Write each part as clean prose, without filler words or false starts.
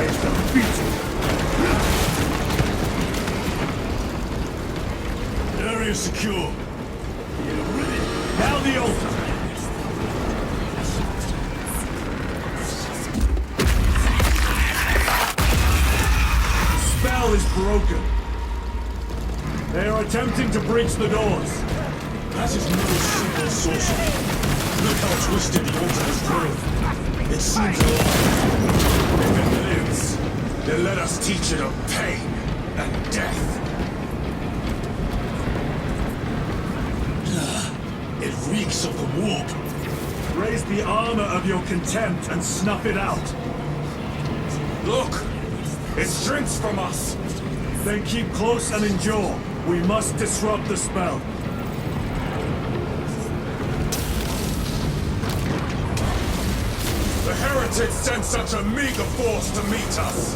lies defeated. Area secure. Now the altar. The spell is broken. They are attempting to breach the doors. That is no simple sorcery. Look how twisted the altar has grown. It seems alive. If it lives, then let us teach it of pain and death. It reeks of the warp. Raise the armor of your contempt and snuff it out. Look! It shrinks from us! Then keep close and endure. We must disrupt the spell. The heretics sent such a meager force to meet us!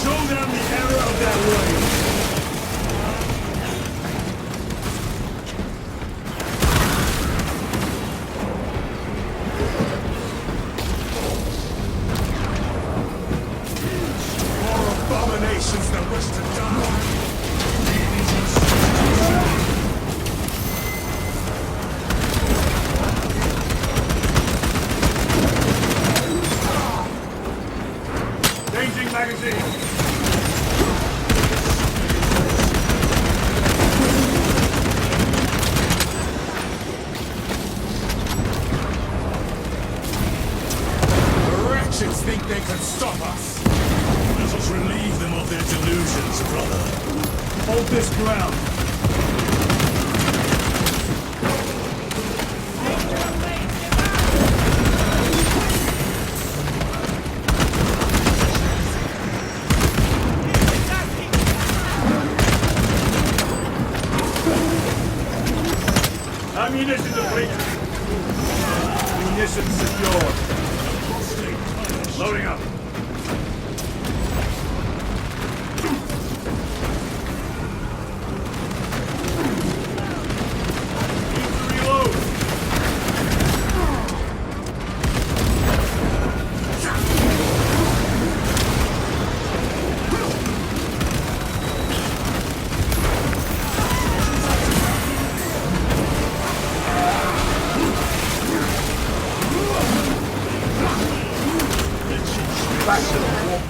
Show them the error of their ways. Abominations that wish to die! Changing magazine! The wretches think they can stop us! Let us relieve them of their delusions, brother. Hold this ground. Ammunition depleted. Munition secured. Loading up. Back to the wall.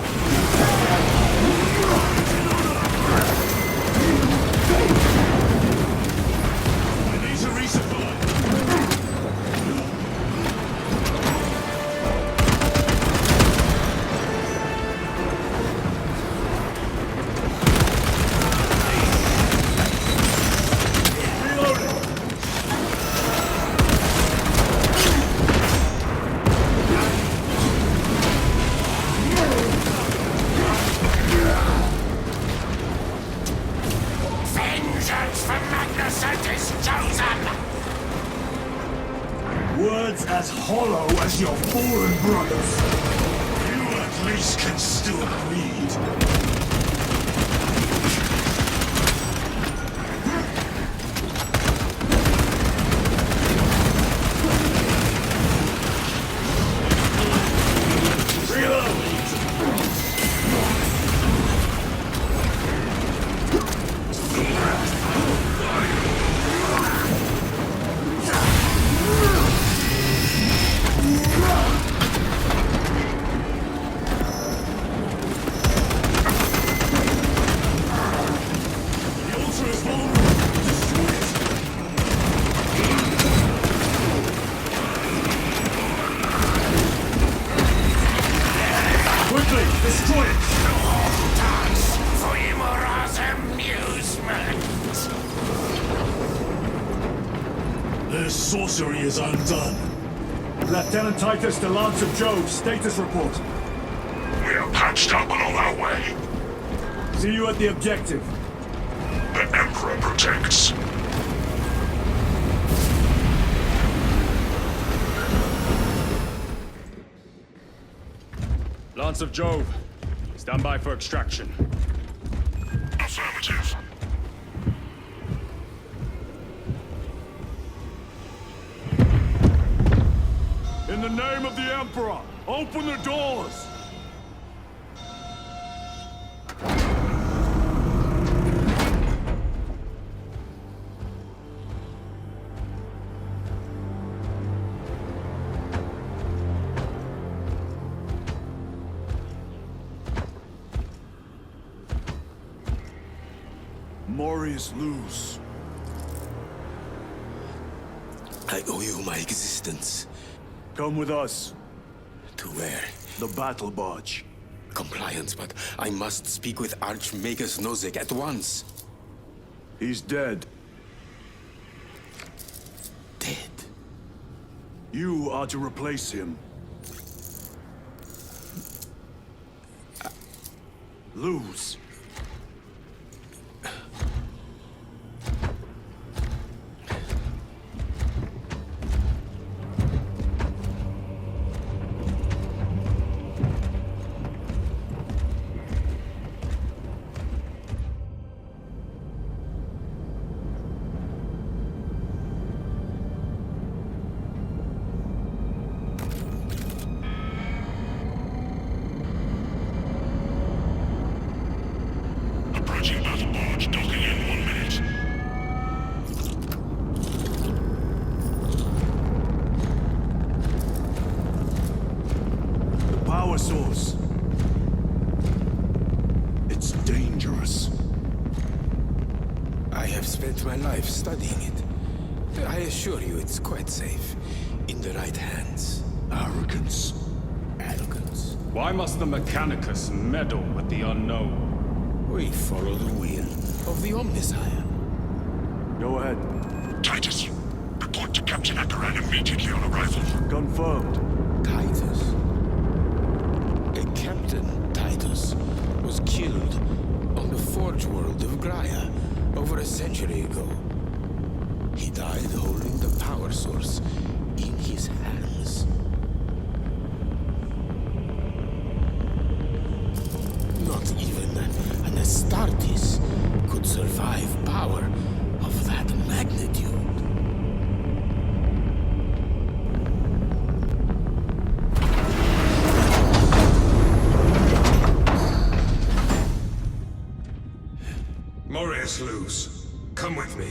I need to resupply. Words as hollow as your fallen brothers. You at least can still read. Destroy it! Dance for Imora's amusement! Their sorcery is undone. Lieutenant Titus to Lance of Jove, status report. We are patched up and on our way. See you at the objective. The Emperor protects. Lance of Jove, stand by for extraction. Affirmative. In the name of the Emperor, open the doors! Warriors lose. I owe you my existence. Come with us. To where? The battle barge. Compliance, but I must speak with Archmagus Nozick at once. He's dead. Dead? You are to replace him. Lose. Approaching battle barge, docking in 1 minute. The power source. It's dangerous. I have spent my life studying it. I assure you it's quite safe. In the right hands. Arrogance. Arrogance. Why must the Mechanicus meddle with the unknown? We follow the wheel of the Omnisire. Go ahead. Titus, report to Captain Akaran immediately on arrival. Confirmed. Titus. A Captain Titus was killed on the Forge world of Graia over a century ago. He died holding the power source in his hands. Not even an Astartes could survive power of that magnitude. Warriors lose. Come with me.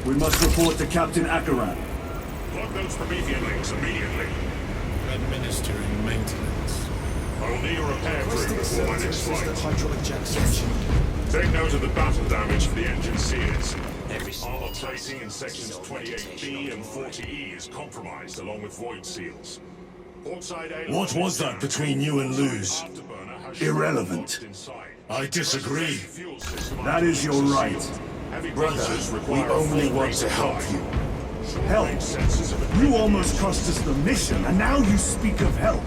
We must report to Captain Akaran. Plug those Promethean links immediately. Administering maintenance. I will need a repair crew before my next flight. hydraulic jack section. Take note of the battle damage for the engine sears. Armor plating in sections 28B and 40E is compromised along with void seals. What was that between you and Luz? Irrelevant. I disagree. That is your right. Brother, we only want to help you. Help? You almost cost us the mission, and now you speak of help.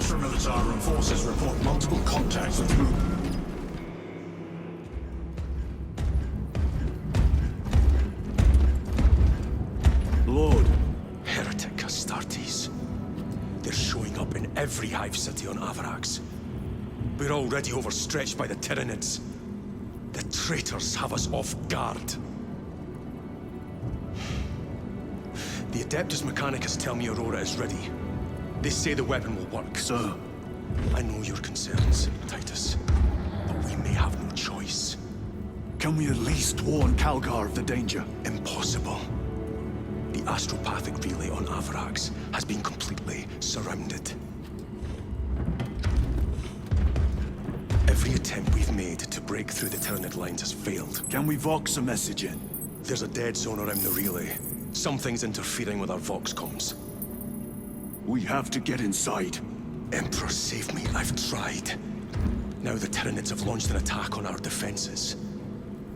Military forces report multiple contacts with group. Lord. Heretic Astartes. They're showing up in every hive city on Avarax. We're already overstretched by the Tyranids. The traitors have us off guard. The Adeptus Mechanicus tell me Aurora is ready. They say the weapon will work. Sir, I know your concerns, Titus, but we may have no choice. Can we at least warn Calgar of the danger? Impossible. The astropathic relay on Avarax has been completely surrounded. Every attempt we've made to break through the Tyranid lines has failed. Can we Vox a message in? There's a dead zone around the relay. Something's interfering with our Vox comms. We have to get inside. Emperor, save me. I've tried. Now the Tyranids have launched an attack on our defenses.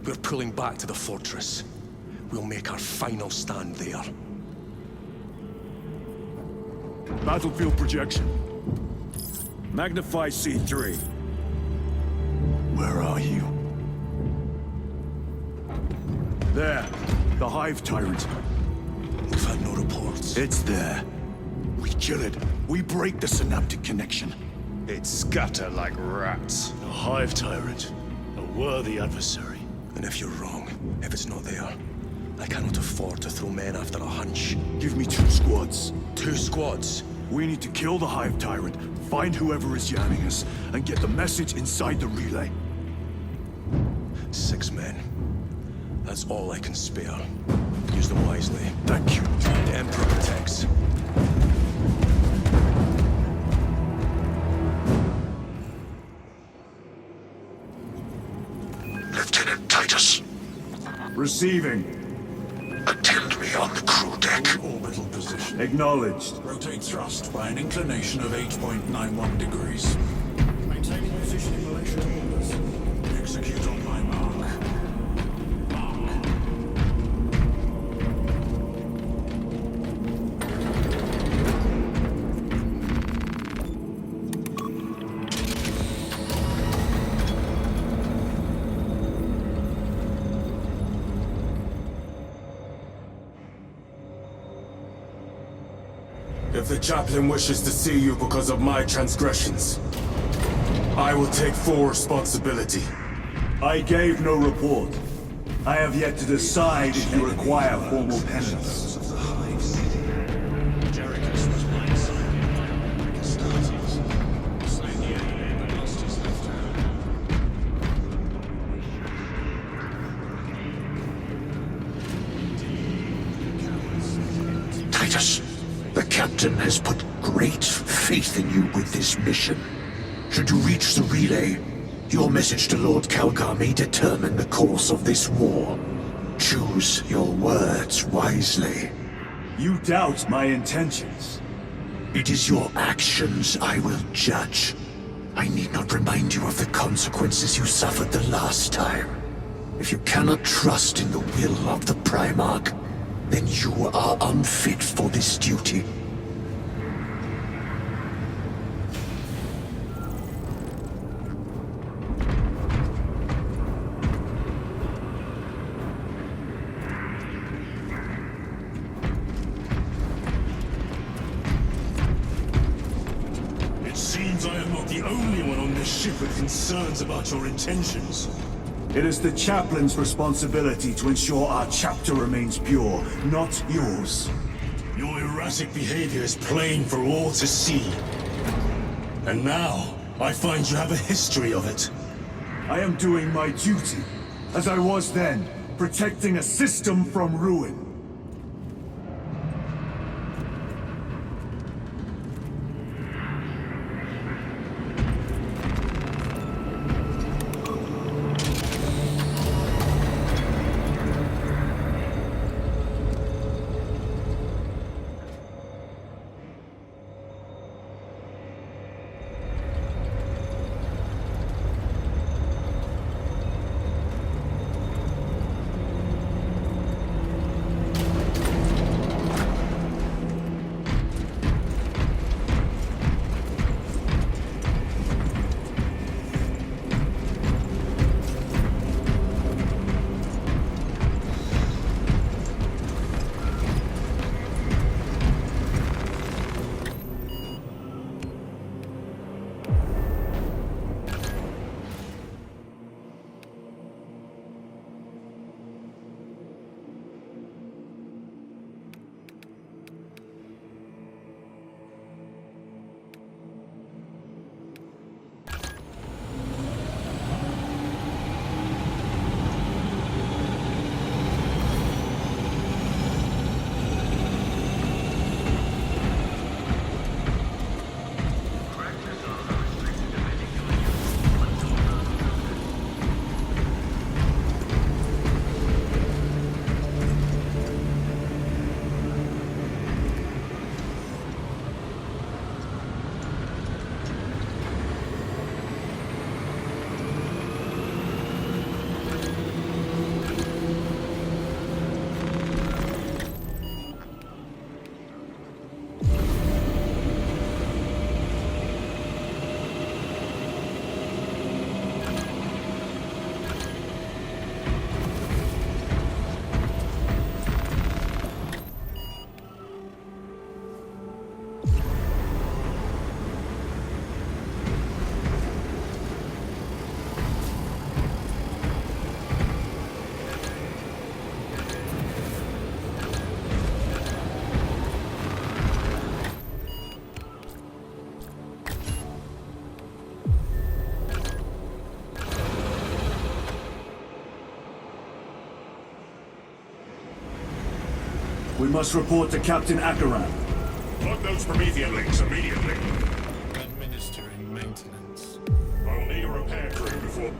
We're pulling back to the fortress. We'll make our final stand there. Battlefield projection. Magnify C3. Where are you? There. The Hive Tyrant. We've had no reports. It's there. We kill it. We break the synaptic connection. It scatter like rats. A Hive Tyrant. A worthy adversary. And if you're wrong, if it's not there, I cannot afford to throw men after a hunch. Give me 2 squads. 2 squads? We need to kill the Hive Tyrant, find whoever is jamming us, and get the message inside the relay. 6 men. That's all I can spare. Use them wisely. Thank you. The Emperor protects. Lieutenant Titus, Receiving. attend me on the crew deck. Orbital position. Acknowledged. Rotate thrust by an inclination of 8.91 degrees. Maintaining position in relation to orders. Execute on my mark. If the chaplain wishes to see you because of my transgressions, I will take full responsibility. I gave no report. I have yet to decide if you require formal penance. Jericho's was my son, like Astartes. Slain the enemy, but lost his left hand. Titus, the captain has put great faith in you with this mission. Should you reach the relay, your message to Lord Calgar may determine the course of this war. Choose your words wisely. You doubt my intentions. It is your actions I will judge. I need not remind you of the consequences you suffered the last time. If you cannot trust in the will of the Primarch, then you are unfit for this duty. It seems I am not the only one on this ship with concerns about your intentions. It is the chaplain's responsibility to ensure our chapter remains pure, not yours. Your erratic behavior is plain for all to see. And now, I find you have a history of it. I am doing my duty, as I was then, protecting a system from ruin. We must report to Captain Akaran. Plug those Promethean links immediately. Administering maintenance. I'll need a repair crew before...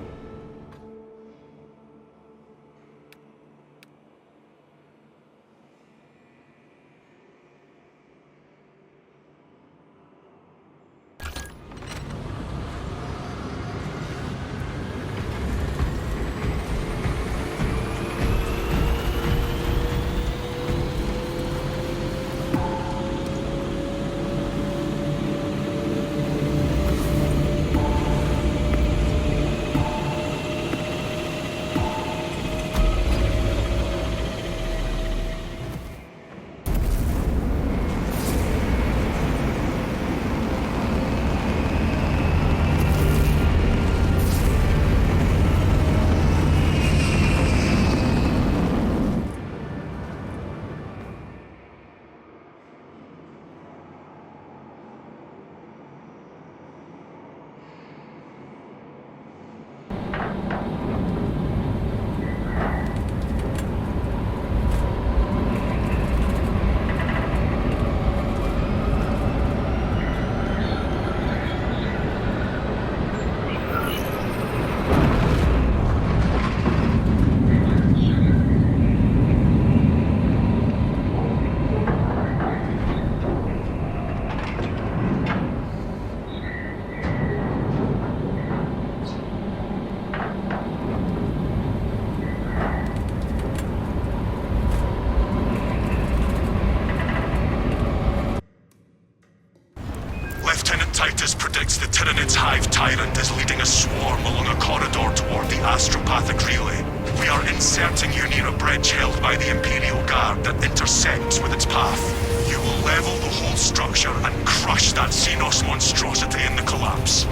Lieutenant Titus predicts the Tyranids Hive Tyrant is leading a swarm along a corridor toward the astropathic relay. We are inserting you near a bridge held by the Imperial Guard that intersects with its path. You will level the whole structure and crush that Xenos monstrosity in the collapse.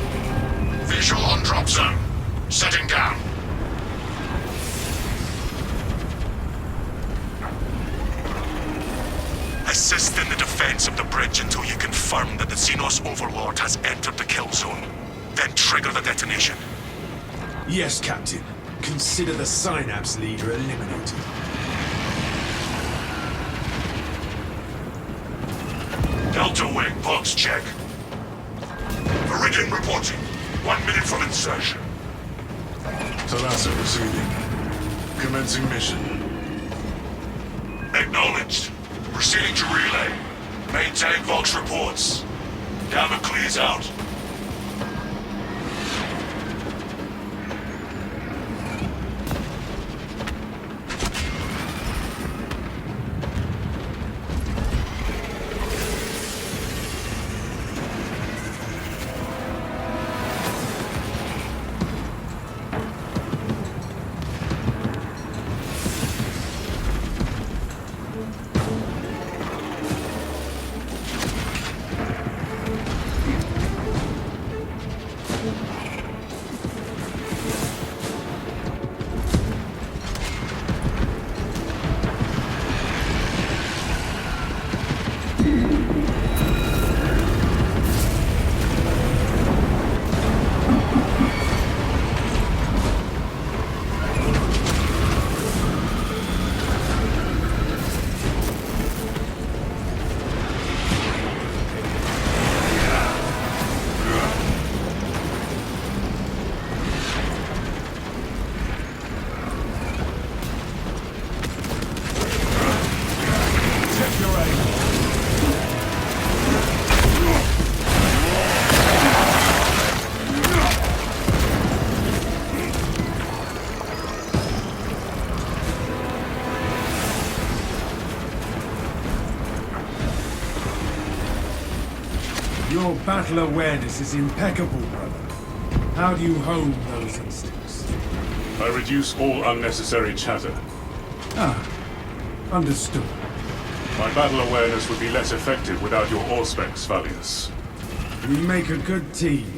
Visual on drop zone. Setting down. Assist in the defense of the bridge until you confirm that the Xenos Overlord has entered the kill zone. Then trigger the detonation. Yes, Captain. Consider the Synapse leader eliminated. Delta Wing box check. Viridian reporting. 1 minute from insertion. Talassa receiving. Commencing mission. Acknowledged. Proceeding to relay. Maintain Vox reports. Gamma clears out. Your battle awareness is impeccable, brother. How do you hone those instincts? I reduce all unnecessary chatter. Understood. My battle awareness would be less effective without your auspex, Valius. We make a good team.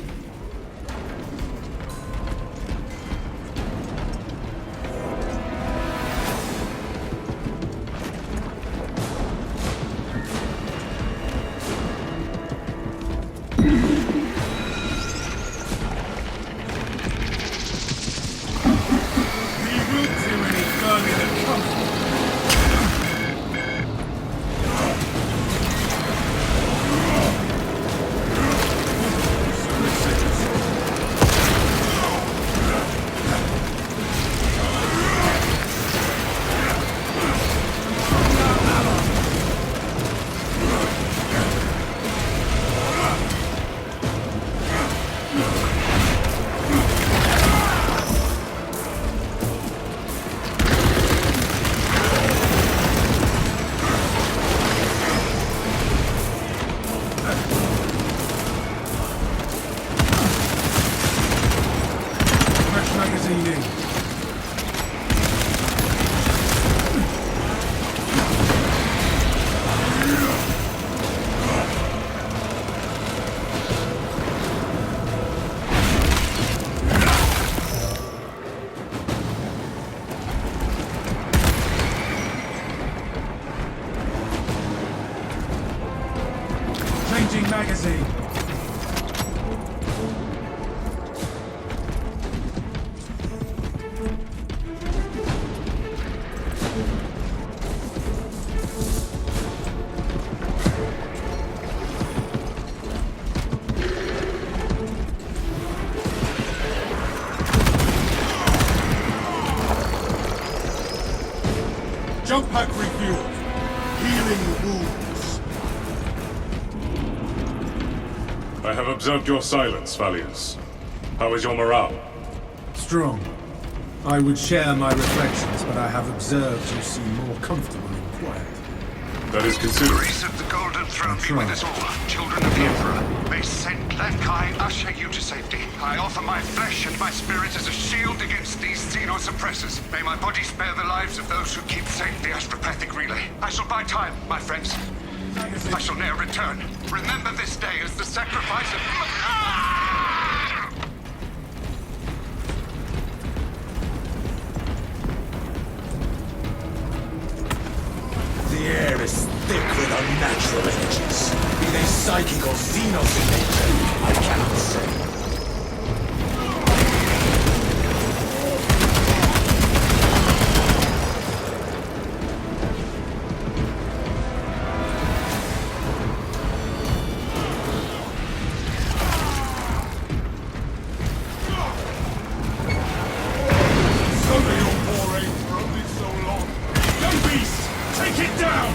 Changing magazine. Jump pack refueled. Healing wounds. I have observed your silence, Valius. How is your morale? Strong. I would share my reflections, but I have observed you seem more comfortable and quiet. That is considerate. Grace of the Golden Throne be with us all, children of the Emperor. May Saint Lankai usher you to safety. I offer my flesh and my spirit as a shield against these Xenos oppressors. May my body spare the lives of those who keep safe the astropathic relay. I shall buy time, my friends. I shall ne'er return. Remember this day as the sacrifice of... The air is thick with unnatural energies. Be they psychic or Xenos in nature, I cannot say. Some of your poor ain't broken so long. Young beast, take it down!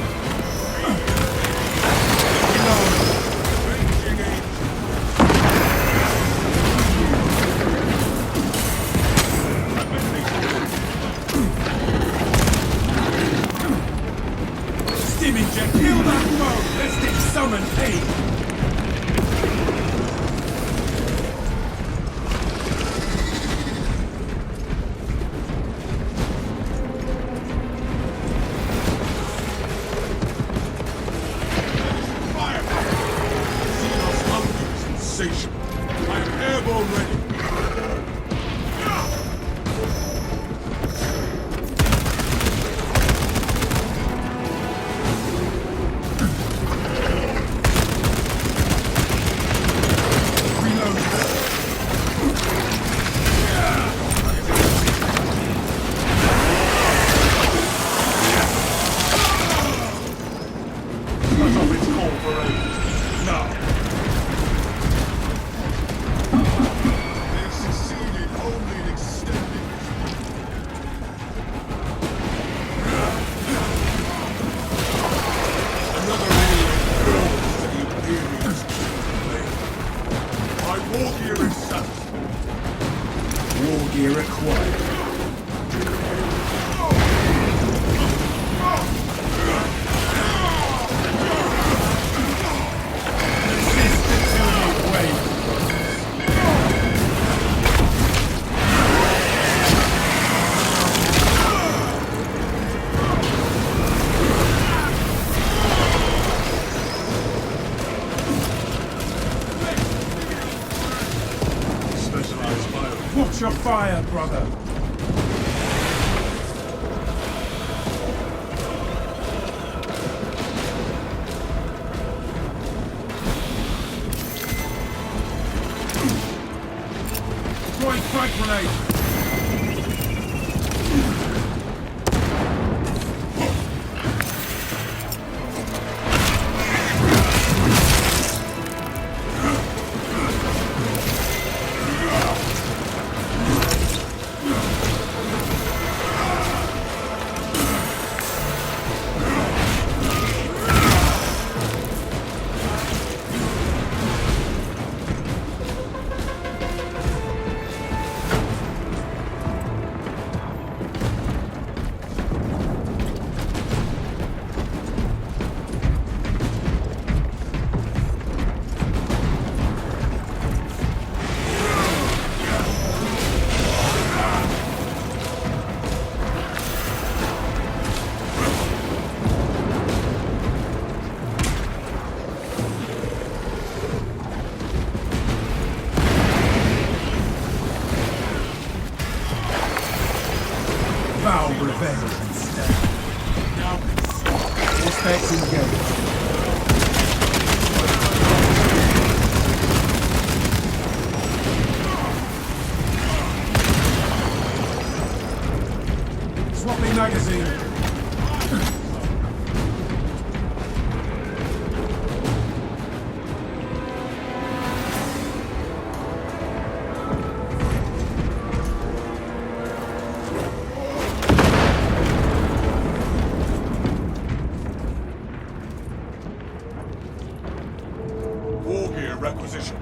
Stim inject, kill that foe! Let's take summon aid! Xenos hunger is insatiable. I am airborne ready. Cut off its call for aid. Now! They've succeeded only in extending. Another relay goes to the Imperial's blade. My war gear is set. War gear acquired. Specialized bio. Watch your fire, brother! Throwing frag grenade! Foul revenge instead. Now, suspects engaged. position.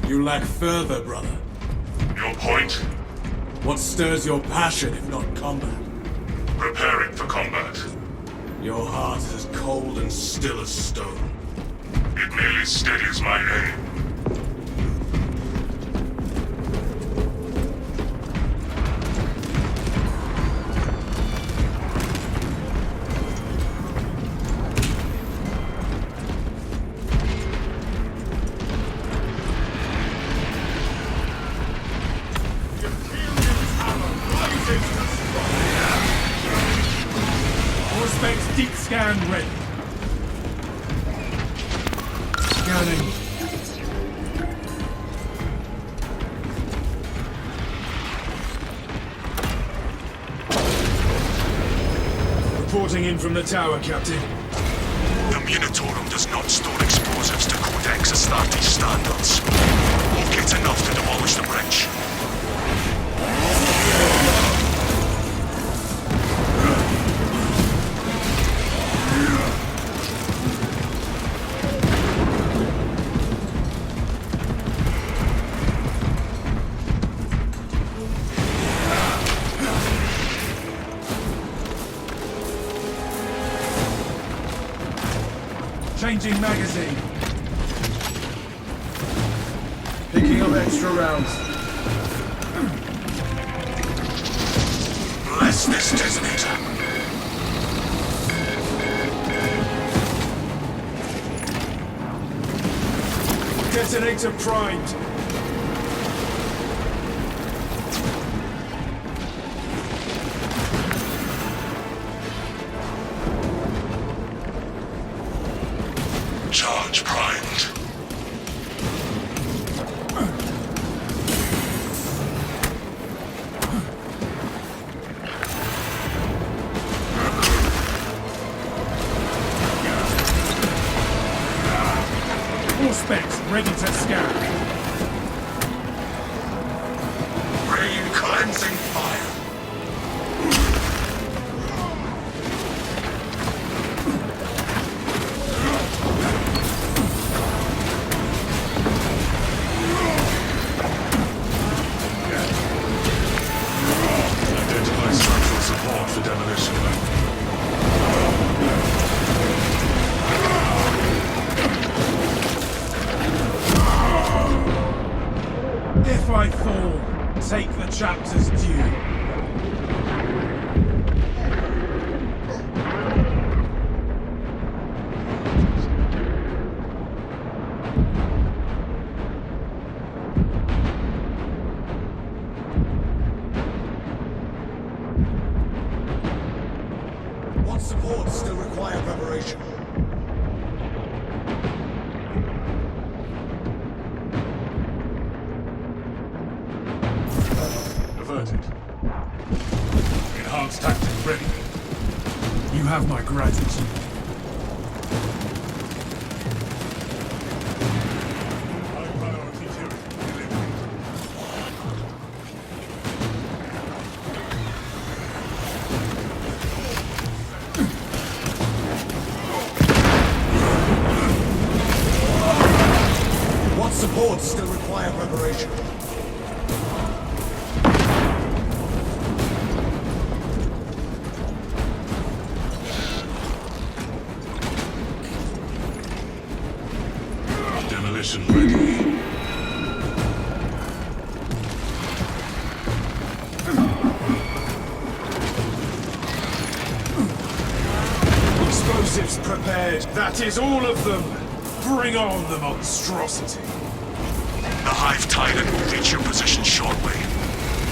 You lack further, brother. Your point? What stirs your passion if not combat? Preparing for combat. Your heart is as cold and still as stone. It merely steadies my aim. Suspect's deep scan ready. Scanning. Reporting in from the tower, Captain. The Munitorum does not store explosives to Codex Astartes standards. We'll get enough to demolish the bridge. Changing magazine. Picking up extra rounds. Bless this detonator. Detonator primed. Charge primed. All specs ready to scan. Rain cleansing fire. Identify structural support for demolition. If I fall, take the chapter's due. What supports still require preparation? Averted. Enhanced tactic ready. You have my gratitude. High priority theory. Delivered. What supports still require preparation? Demolition ready. Explosives prepared. That is all of them. Bring on the monstrosity. The Hive Tyrant will reach your position shortly.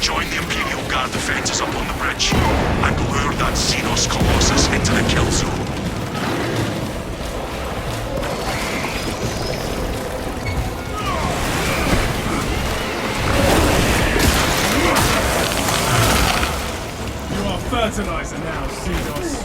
Join the Imperial Guard defenses up on the bridge, and lure that Xenos Colossus into the kill zone. You are fertilizer now, Xenos.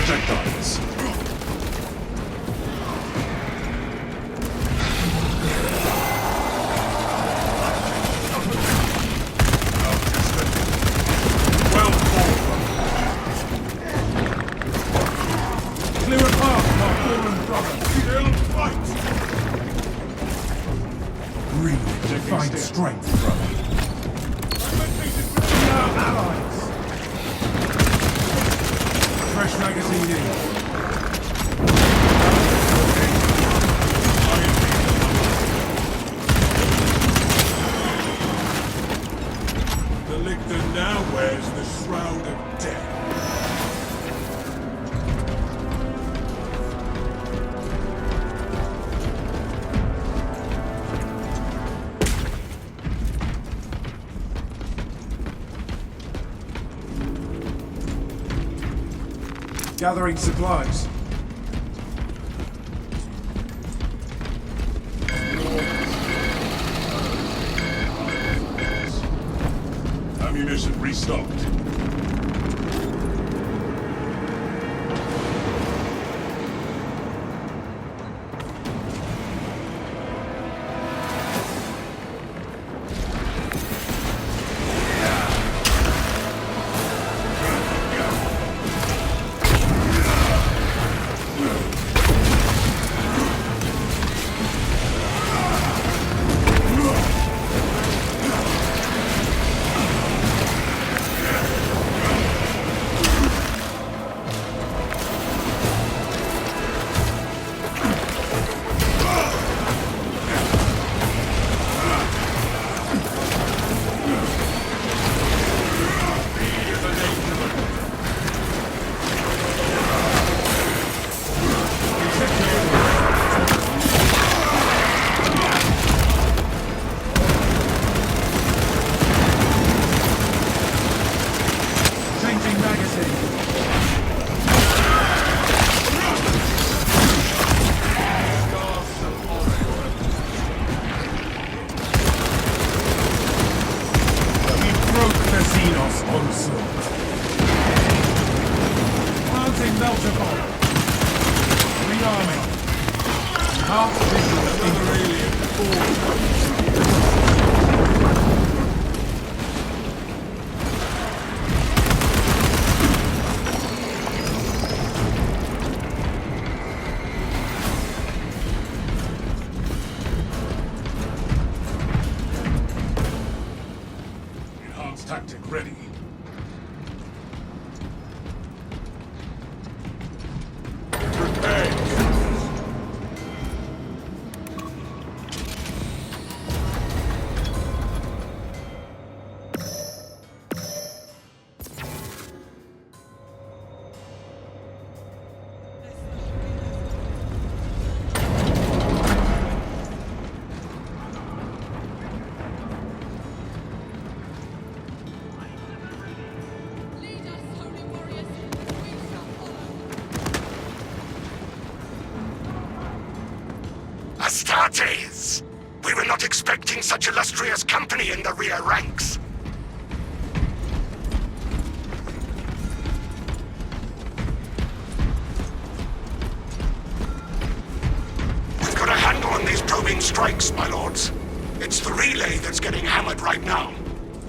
projectiles. Well fought. Clear a path, my fallen brother. Still fight. Greed to find strength, brother. Our allies. Fresh magazine in. The lictor now wears the shroud of death. Gathering supplies. Ammunition restocked. Tactic ready. Prepare. Astartes! We were not expecting such illustrious company in the rear ranks. We've got a handle on these probing strikes, my lords. It's the relay that's getting hammered right now.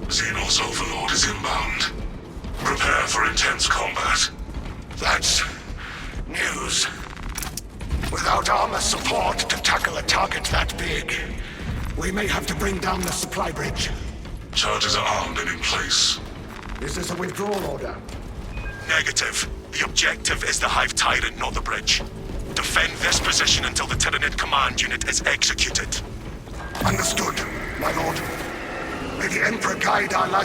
Xenos Overlord is inbound. Prepare for intense combat. That's news. Without armor support to tackle a target that big, we may have to bring down the supply bridge. Charges are armed and in place. Is this a withdrawal order? Negative. The objective is the Hive Tyrant, not the bridge. Defend this position until the Tyranid command unit is executed. Understood, my lord. May the Emperor guide our